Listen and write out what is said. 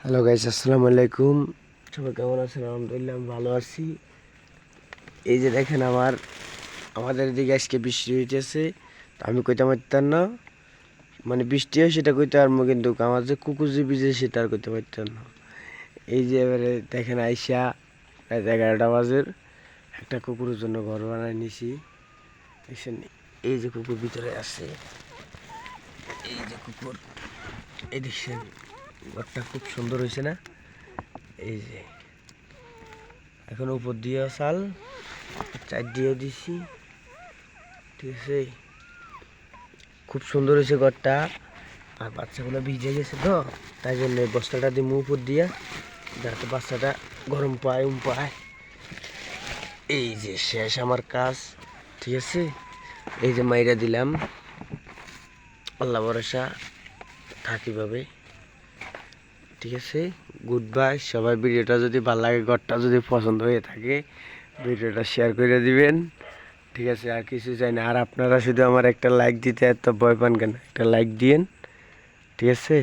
Hello guys, আসসালামু আলাইকুম। সবাই কেমন আছেন? আলহামদুলিল্লাহ আমি ভালো আছি। এই যে দেখেন আমাদের এদিকে আজকে বৃষ্টি হইতেছে। আমি কইতে পারতাম না, মানে বৃষ্টি হয় সেটা কইতে পারবো, কিন্তু আমার যে কুকুর যে ভিজে সেটা আর কইতে পারতাম না। এই যে এবারে দেখেন আইসা রাত 11টা বাজের একটা কুকুরের জন্য ঘর বানায় নিছি। দেখছেন, এই যে কুকুর ভিতরে আছে, এই যে কুকুর, এই দেখছেন ঘরটা খুব সুন্দর হয়েছে না? এই যে এখন উপর দিয়ে চাল চার দিয়ে দিছি, ঠিক আছে। খুব সুন্দর হয়েছে ঘরটা। আর বাচ্চাগুলো ভিজে গেছে তো, তাই জন্য বস্তাটা দিয়ে উপর দিয়া, যাতে বাচ্চাটা গরম পায় পায়। এই যে শেষ আমার কাজ, ঠিক আছে। এই যে মাইরা দিলাম, আল্লাহ ভরসা থাকি ভাবে, ঠিক আছে। গুড বাই সবাই। ভিডিওটা যদি ভালো লাগে, ঘরটা যদি পছন্দ হয়ে থাকে, ভিডিওটা শেয়ার করে দিবেন, ঠিক আছে। আর কিছু চাই না। আর আপনারা শুধু আমার একটা লাইক দিতে এত ভয় পান কেন? একটা লাইক দিয়েন, ঠিক আছে।